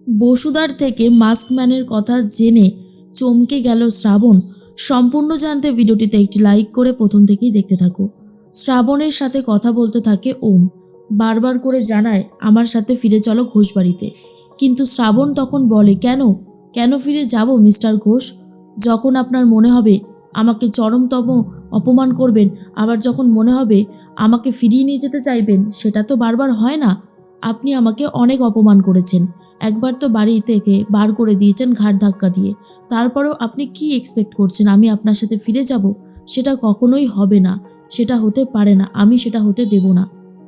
বসুদার থেকে মাস্কম্যানের কথা জেনে চমকে গেল শ্রাবণ। সম্পূর্ণ জানতে ভিডিওটিতে একটি লাইক করে প্রথম থেকেই দেখতে থাকো। শ্রাবণের সাথে কথা বলতে থাকে ওম, বারবার করে জানায় আমার সাথে ফিরে চলো ঘোষ বাড়িতে। কিন্তু শ্রাবণ তখন বলে, কেন কেন ফিরে যাব মিস্টার ঘোষ? যখন আপনার মনে হবে আমাকে চরমতম অপমান করবেন, আবার যখন মনে হবে আমাকে ফিরিয়ে নিয়ে যেতে চাইবেন, সেটা তো বারবার হয় না। আপনি আমাকে অনেক অপমান করেছেন, একবার তো বাড়ি থেকে বার করে দিয়েছেন ঘাড় ধাক্কা দিয়ে। তারপরেও আপনি কি এক্সপেক্ট করছেন আমি আপনার সাথে ফিরে যাব? সেটা কখনোই হবে না, সেটা হতে পারে না, আমি সেটা হতে দেব না।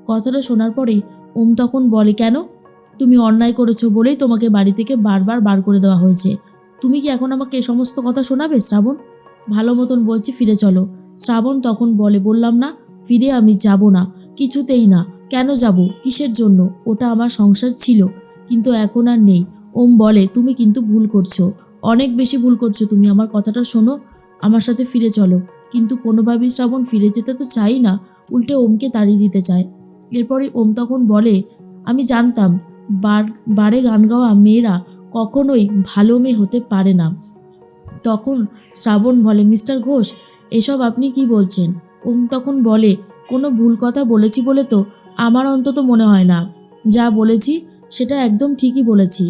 কথাটা শোনার পরেই ওম তখন বলে, কেন? তুমি অন্যায় করেছো বলেই তোমাকে বাড়ি থেকে বারবার বার করে দেওয়া হয়েছে। তুমি কি এখন আমাকে এ সমস্ত কথা শোনাবে শ্রাবণ? ভালো মতন বলছি ফিরে চলো। শ্রাবণ তখন বলে, বললাম না ফিরে আমি যাব না, কিছুতেই না। কেন যাব? কিসের জন্য? ওটা আমার সংসার ছিল, কিন্তু এখন আর নেই। ওম বলে, তুমি কিন্তু ভুল করছো, অনেক বেশি ভুল করছো তুমি। আমার কথাটা শোনো, আমার সাথে ফিরে চলো। কিন্তু কোনোভাবেই শ্রাবণ ফিরে যেতে তো চাই না, উল্টে ওমকে তাড়িয়ে দিতে চায়। এরপরে ওম তখন বলে, আমি জানতাম বারে গান গাওয়া মেয়েরা কখনোই ভালো মেয়ে হতে পারে না। তখন শ্রাবণ বলে, মিস্টার ঘোষ এসব আপনি কি বলছেন? ওম তখন বলে, কোনো ভুল কথা বলেছি বলে তো আমার অন্তত মনে হয় না। যা বলেছি সেটা একদম ঠিকই বলেছি।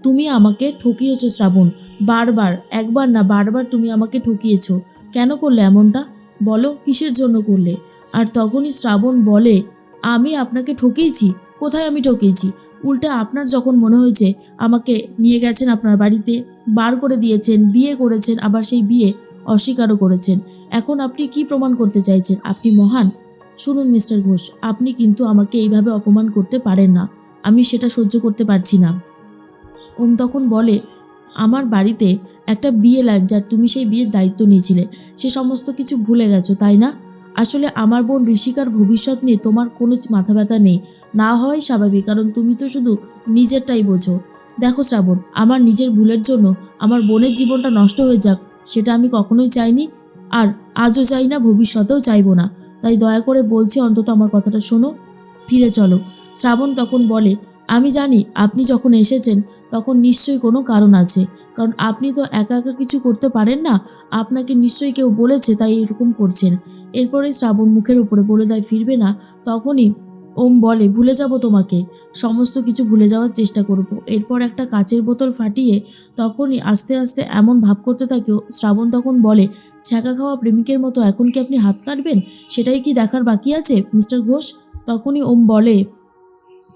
তুমি আমাকে ঠকিয়েছো শ্রাবণ, বারবার, একবার না বারবার তুমি আমাকে ঠকিয়েছো। কেন করলে এমনটা? বলো কিসের জন্য করলে? আর তখনই শ্রাবণ বলে, আমি আপনাকে ঠকিয়েছি? কোথায় আমি ঠকিয়েছি? উল্টে আপনার যখন মনে হয়েছে আমাকে নিয়ে গেছেন আপনার বাড়িতে, বার করে দিয়েছেন, বিয়ে করেছেন, আবার সেই বিয়ে অস্বীকারও করেছেন। এখন আপনি কি প্রমাণ করতে চাইছেন আপনি মহান? শুনুন মিস্টার ঘোষ, আপনি কিন্তু আমাকে এইভাবে অপমান করতে পারেন না, আমি সেটা সহ্য করতে পারছি না। ওম তখন বলে, আমার বাড়িতে একটা বিয়ে লাগছে আর তুমি সেই বিয়ের দায়িত্ব নিয়েছিলে, সে সমস্ত কিছু ভুলে গেছো তাই না? আসলে আমার বোন ঋষিকার ভবিষ্যৎ নিয়ে তোমার কোনো মাথা ব্যথা নেই, না হওয়াই স্বাভাবিক, কারণ তুমি তো শুধু নিজেরটাই বোঝো। দেখো শ্রাবণ, আমার নিজের ভুলের জন্য আমার বোনের জীবনটা নষ্ট হয়ে যাক, সেটা আমি কখনোই চাইনি, আর আজও চাই না, ভবিষ্যতেও চাইবো না। তাই দয়া করে বলছি অন্তত আমার কথাটা শোনো, ফিরে চলো। শ্রাবণ তখন বলে, আমি জানি আপনি যখন এসেছেন তখন নিশ্চয়ই কোনো কারণ আছে, কারণ আপনি তো একা একা কিছু করতে পারেন না, আপনাকে নিশ্চয়ই কেউ বলেছে তাই এরকম করছেন। এরপরে শ্রাবণ মুখের উপরে বলে দেয় ফিরবে না। তখনই ওম বলে, ভুলে যাব তোমাকে, সমস্ত কিছু ভুলে যাওয়ার চেষ্টা করব। এরপর একটা কাচের বোতল ফাটিয়ে তখনই আস্তে আস্তে এমন ভাব করতে থাকে শ্রাবণ। তখন বলে, ছ্যাঁকা খাওয়া প্রেমিকের মতো এখন কি আপনি হাত কাটবেন? সেটাই কি দেখার বাকি আছে মিস্টার ঘোষ? তখনই ওম বলে,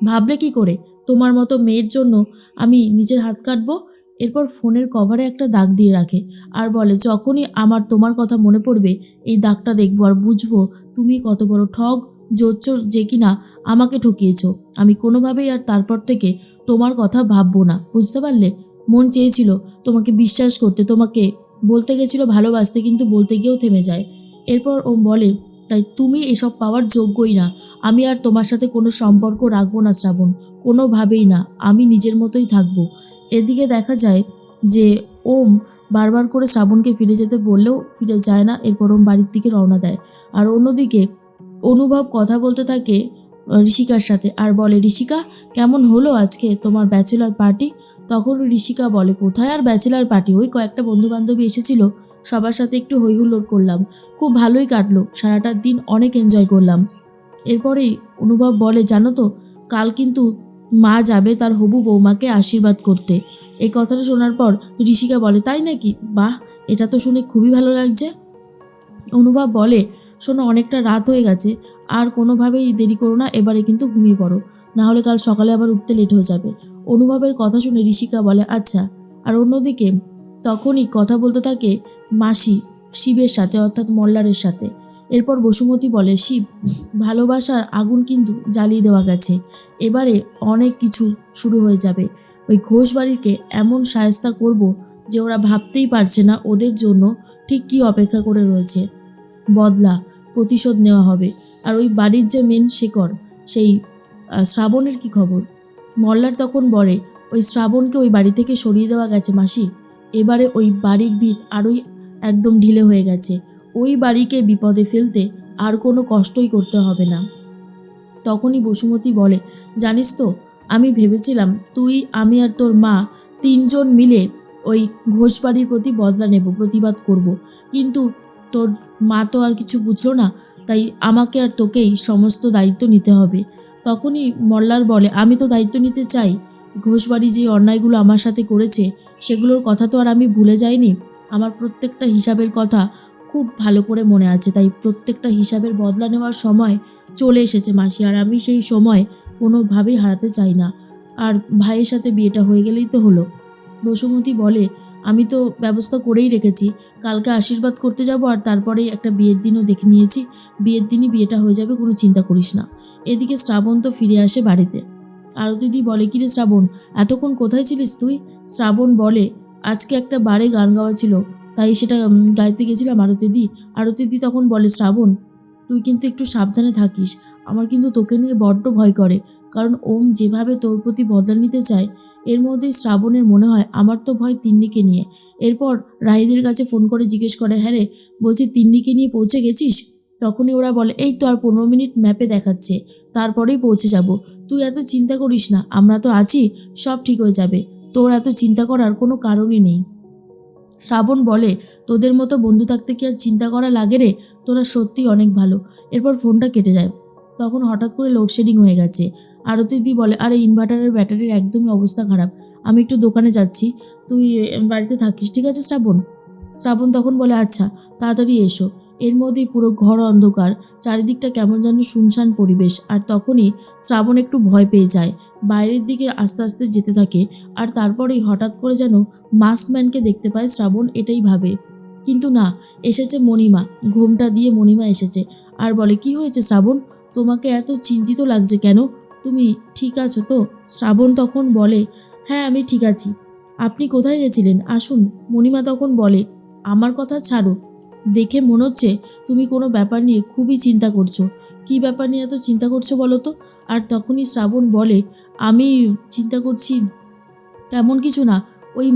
ভাবলে কি করে তোমার মতো মেয়ের জন্য আমি নিজের হাত কাটবো? এরপর ফোনের কভারে একটা দাগ দিয়ে রাখে আর বলে, যখনই আমার তোমার কথা মনে পড়বে এই দাগটা দেখবো আর বুঝবো তুমি কত বড় ঠগ, জোচ্চোর, যে কিনা আমাকে ঠকিয়েছো। আমি কোনোভাবেই আর তারপর থেকে তোমার কথা ভাববো না, বুঝতে পারলে? মন চেয়েছিল তোমাকে বিশ্বাস করতে, তোমাকে বলতে গেছিল ভালোবাসতে, কিন্তু বলতে গিয়েও থেমে যায়। এরপর ও বলে, তাই তুমি এসব পাওয়ার যোগ্যই না, আমি আর তোমার সাথে কোনো সম্পর্ক রাখবো না শ্রাবণ, কোনোভাবেই না, আমি নিজের মতোই থাকবো। এদিকে দেখা যায় যে ওম বারবার করে শ্রাবণকে ফিরে যেতে বললেও ফিরে যায় না। এরপর ওম বাড়ির দিকে রওনা দেয়। আর অন্যদিকে অনুভব কথা বলতে থাকে ঋষিকার সাথে আর বলে, ঋষিকা কেমন হলো আজকে তোমার ব্যাচেলার পার্টি? তখন ঋষিকা বলে, কোথায় আর ব্যাচেলার পার্টি, ওই কয়েকটা বন্ধু বান্ধবী এসেছিল, সবার সাথে একটু হই হুল্লোড় করলাম, খুব ভালোই কাটলো, সারাটা দিন অনেক এনজয় করলাম। এরপরেই অনুভব বলে, জানো তো কাল কিন্তু মা যাবে তার হবু বৌমাকে আশীর্বাদ করতে। এই কথাটা শোনার পর ঋষিকা বলে, তাই নাকি? বাহ, এটা তো শুনে খুবই ভালো লাগছে। অনুভব বলে, শোনো অনেকটা রাত হয়ে গেছে, আর কোনোভাবেই দেরি করো না, এবারে কিন্তু ঘুমিয়ে পড়ো, না হলে কাল সকালে আবার উঠতে লেট হয়ে যাবে। অনুভবের কথা শুনে ঋষিকা বলে, আচ্ছা। আর অন্যদিকে তখনই কথা বলতে থাকে মাসি শিবের সাথে, অর্থাৎ মল্লারের সাথে। এরপর বসুমতী বলে, শিব, ভালোবাসার আগুন কিন্তু জ্বালিয়ে দেওয়া গেছে, এবারে অনেক কিছু শুরু হয়ে যাবে। ওই ঘোষ বাড়িকে এমন শায়েস্তা করব যে ওরা ভাবতেই পারছে না ওদের জন্য ঠিক কী অপেক্ষা করে রয়েছে। বদলা, প্রতিশোধ নেওয়া হবে। আর ওই বাড়ির যে মেন শেকড়, সেই শ্রাবণের কি খবর? মল্লার তখন বলে, ওই শ্রাবণকে ওই বাড়ি থেকে সরিয়ে দেওয়া গেছে মাসি, এবারে ওই বাড়ির ভিত আরোই একদম ঢিলে হয়ে গেছে, ওই বাড়িকে বিপদে ফেলতে আর কোনো কষ্টই করতে হবে না। তখনই বসুমতী বলে, জানিস তো আমি ভেবেছিলাম তুই, আমি আর তোর মা তিনজন মিলে ওই ঘোষবাড়ির প্রতি বদলা নেব, প্রতিবাদ করব। কিন্তু তোর মা তো আর কিছু বুঝলো না, তাই আমাকে আর তোকেই সমস্ত দায়িত্ব নিতে হবে। তখনই মল্লার বলে, আমি তো দায়িত্ব নিতে চাই। ঘোষবাড়ি যে অন্যায়গুলো আমার সাথে করেছে সেগুলোর কথা তো আর আমি ভুলে যাইনি। আমার প্রত্যেকটা হিসাবের কথা খুব ভালো করে মনে আছে, তাই প্রত্যেকটা হিসাবের বদলা নেওয়ার সময় চলে এসেছে মাসি, আর আমি সেই সময় কোনোভাবেই হারাতে চাই না। আর ভাইয়ের সাথে বিয়েটা হয়ে গেলেই তো হলো। বসুমতী বলে, আমি তো ব্যবস্থা করেই রেখেছি, কালকে আশীর্বাদ করতে যাব, আর তারপরেই একটা বিয়ের দিনও দেখে নিয়েছি, বিয়ের দিনই বিয়েটা হয়ে যাবে, কোনো চিন্তা করিস না। এদিকে শ্রাবণ তো ফিরে আসে বাড়িতে। আরতিদি বলে, কিরে শ্রাবণ, এতক্ষণ কোথায় ছিলিস তুই? শ্রাবণ বলে, আজকে একটা বারে গান গাওয়া ছিল, তাই সেটা গাইতে গেছিলাম আরতিদি। আরতিদি তখন বলে, শ্রাবণ তুই কিন্তু একটু সাবধানে থাকিস, আমার কিন্তু তোকে নিয়ে বড্ড ভয় করে, কারণ ওম যেভাবে তোর প্রতি বদলা নিতে চায়, এর মধ্যেই শ্রাবণের মনে হয় আমার তো ভয় তিন্নিকে নিয়ে। এরপর রাহিদের কাছে ফোন করে জিজ্ঞেস করে, হ্যাঁ রে, বলছি তিন্নিকে নিয়ে পৌঁছে গেছিস? তখনই ওরা বলে, এই তো আর 15 মিনিট ম্যাপে দেখাচ্ছে, তারপরেই পৌঁছে যাব। তুই এত চিন্তা করিস না, আমরা তো আছি, সব ঠিক হয়ে যাবে, তোর এত চিন্তা করার কোনো কারণই নেই। শ্রাবণ বলে, তোদের মতো বন্ধু থাকতে কি আর চিন্তা করা লাগে রে, তোরা সত্যি অনেক ভালো। এরপর ফোনটা কেটে যায়। তখন হঠাৎ করে লোডশেডিং হয়ে গেছে। আরতিদি বলে, আরে ইনভার্টারের ব্যাটারির একদমই অবস্থা খারাপ, আমি একটু দোকানে যাচ্ছি, তুই বাড়িতে থাকিস, ঠিক আছে শ্রাবণ? শ্রাবণ তখন বলে, আচ্ছা, তাড়াতাড়ি এসো। এর মধ্যেই পুরো ঘর অন্ধকার, চারিদিকটা কেমন যেন শুনশান পরিবেশ। আর তখনই শ্রাবণ একটু ভয় পেয়ে যায়, বাইরের দিকে আস্তে আস্তে যেতে থাকে। আর তারপরেই হঠাৎ করে যেন মাস্কম্যানকে দেখতে পায় শ্রাবণ, এটাই ভাবে। কিন্তু না, এসেছে মণিমা, ঘোমটা দিয়ে মণিমা এসেছে। আর বলে, কি হয়েছে শ্রাবণ, তোমাকে এত চিন্তিত লাগছে কেন? তুমি ঠিক আছো তো? শ্রাবণ তখন বলে, হ্যাঁ আমি ঠিক আছি। আপনি কোথায় গেছিলেন, আসুন। মণিমা তখন বলে, আমার কথা ছাড়ো, দেখে মনে হচ্ছে তুমি কোনো ব্যাপার নিয়ে খুবই চিন্তা করছো। কি ব্যাপার নিয়ে এত চিন্তা করছো বলো তো? আর তখনই শ্রাবণ বলে, আমি চিন্তা করছি তেমন কিছু না, ওই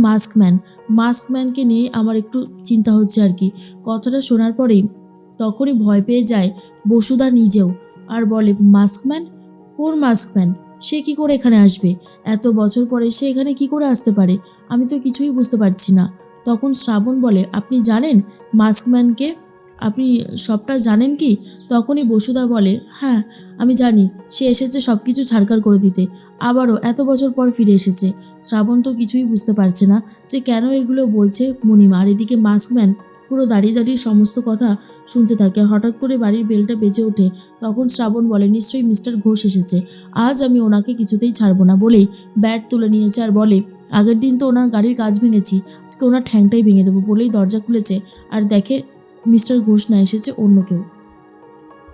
মাস্কম্যানকে নিয়ে আমার একটু চিন্তা হচ্ছে আর কি। কথাটা শোনার পরেই তখনই ভয় পেয়ে যায় বসুদা নিজেও, আর বলে, মাস্কম্যান? কোন মাস্কম্যান? সে কি করে এখানে আসবে? এত বছর পরে সে এখানে কি করে আসতে পারে? আমি তো কিছুই বুঝতে পারছি না। তখন শ্রাবণ বলে, আপনি জানেন মাস্কম্যানকে? আপনি সবটা জানেন কি? তখনই বসুদা বলে, হ্যাঁ আমি জানি, সে এসেছে সব কিছু ছাড়খাড় করে দিতে, আবারও এত বছর পর ফিরে এসেছে। শ্রাবণ তো কিছুই বুঝতে পারছে না যে কেন এগুলো বলছে মণিমা। আর এদিকে মাস্কম্যান পুরো দাঁড়িয়ে দাঁড়িয়ে সমস্ত কথা শুনতে থাকে। আর হঠাৎ করে বাড়ির বেলটা বেজে ওঠে। তখন শ্রাবণ বলে, নিশ্চয়ই মিস্টার ঘোষ এসেছে, আজ আমি ওনাকে কিছুতেই ছাড়বো না, বলেই ব্যাট তুলে নিয়েছে। আর বলে, আগের দিন তো ওনার গাড়ির কাজ ভেঙেছি, আজকে ওনার ঠ্যাংটাই ভেঙে দেবো, বলেই দরজা খুলেছে। আর দেখে মিস্টার ঘোষ না, এসেছে অন্য কেউ।